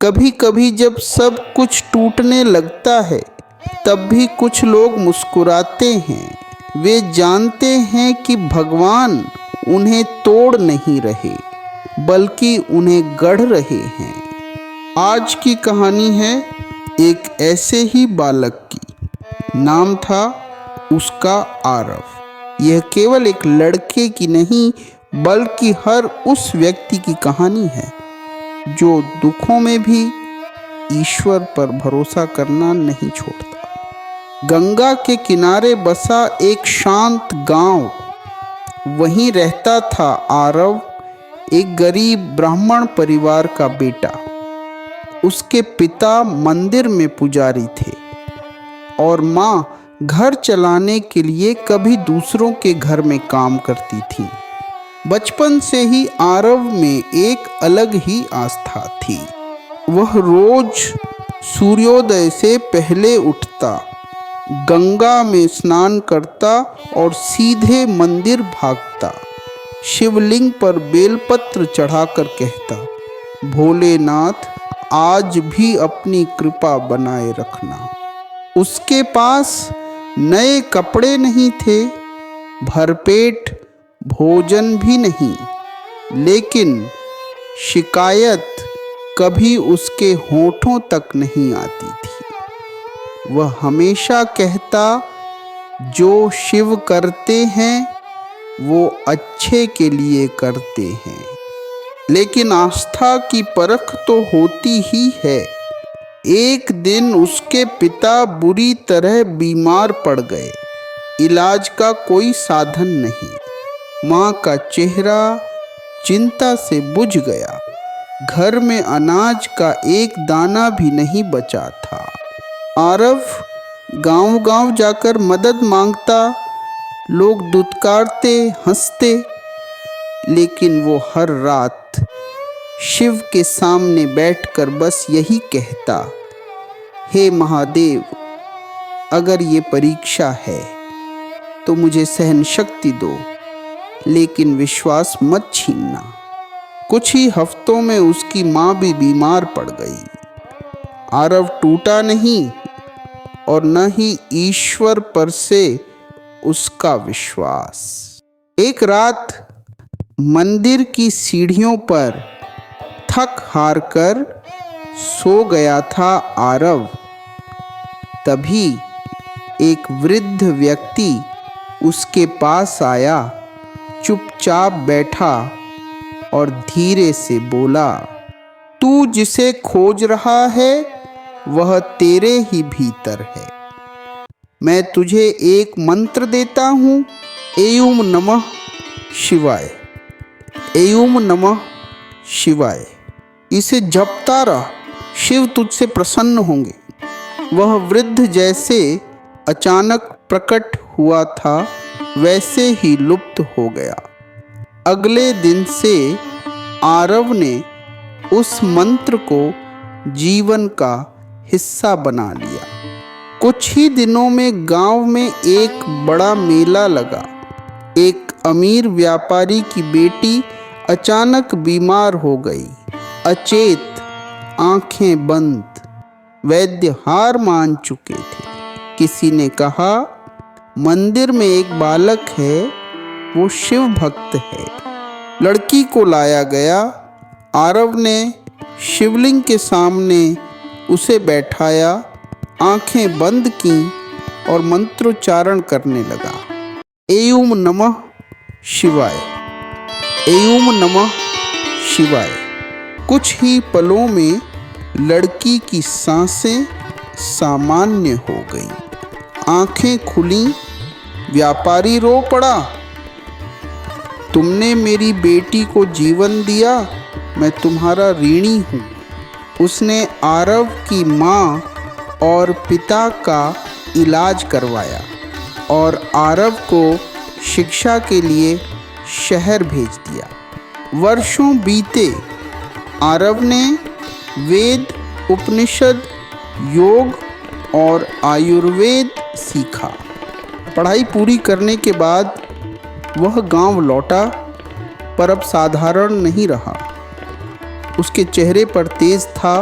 कभी कभी जब सब कुछ टूटने लगता है तब भी कुछ लोग मुस्कुराते हैं। वे जानते हैं कि भगवान उन्हें तोड़ नहीं रहे बल्कि उन्हें गढ़ रहे हैं। आज की कहानी है एक ऐसे ही बालक की। नाम था उसका आरव। यह केवल एक लड़के की नहीं बल्कि हर उस व्यक्ति की कहानी है जो दुखों में भी ईश्वर पर भरोसा करना नहीं छोड़ता। गंगा के किनारे बसा एक शांत गांव, वहीं रहता था आरव, एक गरीब ब्राह्मण परिवार का बेटा। उसके पिता मंदिर में पुजारी थे और माँ घर चलाने के लिए कभी दूसरों के घर में काम करती थी। बचपन से ही आरव में एक अलग ही आस्था थी। वह रोज सूर्योदय से पहले उठता, गंगा में स्नान करता और सीधे मंदिर भागता। शिवलिंग पर बेलपत्र चढ़ाकर कहता, भोलेनाथ आज भी अपनी कृपा बनाए रखना। उसके पास नए कपड़े नहीं थे, भरपेट भोजन भी नहीं, लेकिन शिकायत कभी उसके होठों तक नहीं आती थी। वह हमेशा कहता, जो शिव करते हैं वो अच्छे के लिए करते हैं। लेकिन आस्था की परख तो होती ही है। एक दिन उसके पिता बुरी तरह बीमार पड़ गए। इलाज का कोई साधन नहीं। माँ का चेहरा चिंता से बुझ गया। घर में अनाज का एक दाना भी नहीं बचा था। आरव गांव-गांव जाकर मदद मांगता। लोग दुत्कारते, हंसते, लेकिन वो हर रात शिव के सामने बैठकर बस यही कहता, हे महादेव, अगर ये परीक्षा है तो मुझे सहन शक्ति दो, लेकिन विश्वास मत छीनना। कुछ ही हफ्तों में उसकी माँ भी बीमार पड़ गई। आरव टूटा नहीं और न ही ईश्वर पर से उसका विश्वास। एक रात मंदिर की सीढ़ियों पर थक हार कर सो गया था आरव। तभी एक वृद्ध व्यक्ति उसके पास आया, चुपचाप बैठा और धीरे से बोला, तू जिसे खोज रहा है वह तेरे ही भीतर है। मैं तुझे एक मंत्र देता हूँ, एयुम नमः शिवाय, एयुम नमः शिवाय। इसे जपता रह, शिव तुझसे प्रसन्न होंगे। वह वृद्ध जैसे अचानक प्रकट हुआ था वैसे ही लुप्त हो गया। अगले दिन से आरव ने उस मंत्र को जीवन का हिस्सा बना लिया। कुछ ही दिनों में गांव में एक बड़ा मेला लगा। एक अमीर व्यापारी की बेटी अचानक बीमार हो गई, अचेत, आंखें बंद। वैद्य हार मान चुके थे। किसी ने कहा, मंदिर में एक बालक है, वो शिव भक्त है। लड़की को लाया गया। आरव ने शिवलिंग के सामने उसे बैठाया, आंखें बंद की और मंत्रोच्चारण करने लगा, एयुम नमः शिवाय, एयुम नमः शिवाय। कुछ ही पलों में लड़की की सांसें सामान्य हो गई, आंखें खुली। व्यापारी रो पड़ा, तुमने मेरी बेटी को जीवन दिया, मैं तुम्हारा ऋणी हूँ। उसने आरव की माँ और पिता का इलाज करवाया और आरव को शिक्षा के लिए शहर भेज दिया। वर्षों बीते। आरव ने वेद, उपनिषद, योग और आयुर्वेद सीखा। पढ़ाई पूरी करने के बाद वह गांव लौटा, पर अब साधारण नहीं रहा। उसके चेहरे पर तेज था,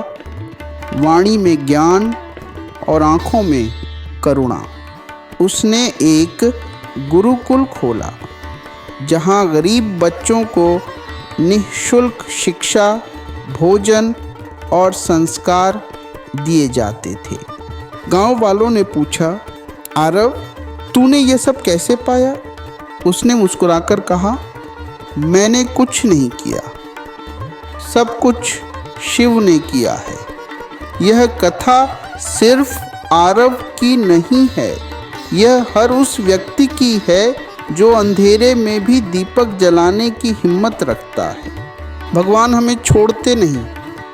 वाणी में ज्ञान और आँखों में करुणा। उसने एक गुरुकुल खोला जहाँ गरीब बच्चों को निःशुल्क शिक्षा, भोजन और संस्कार दिए जाते थे। गांव वालों ने पूछा, आरव, तूने ये सब कैसे पाया? उसने मुस्कुराकर कहा, मैंने कुछ नहीं किया, सब कुछ शिव ने किया है। यह कथा सिर्फ आरव की नहीं है, यह हर उस व्यक्ति की है जो अंधेरे में भी दीपक जलाने की हिम्मत रखता है। भगवान हमें छोड़ते नहीं,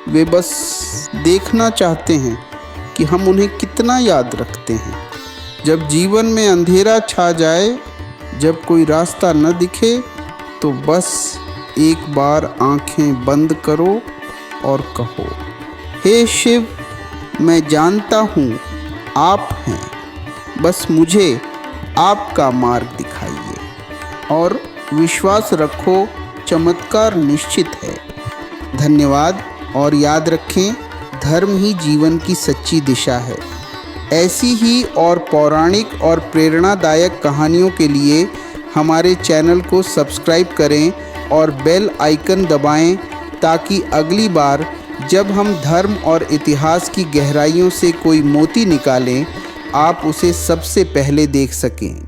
वे बस देखना चाहते हैं कि हम उन्हें कितना याद रखते हैं। जब जीवन में अंधेरा छा जाए, जब कोई रास्ता न दिखे, तो बस एक बार आंखें बंद करो और कहो, हे शिव, मैं जानता हूँ आप हैं, बस मुझे आपका मार्ग दिखाइए। और विश्वास रखो, चमत्कार निश्चित है। धन्यवाद। और याद रखें, धर्म ही जीवन की सच्ची दिशा है। ऐसी ही और पौराणिक और प्रेरणादायक कहानियों के लिए हमारे चैनल को सब्सक्राइब करें और बेल आइकन दबाएं, ताकि अगली बार जब हम धर्म और इतिहास की गहराइयों से कोई मोती निकालें, आप उसे सबसे पहले देख सकें।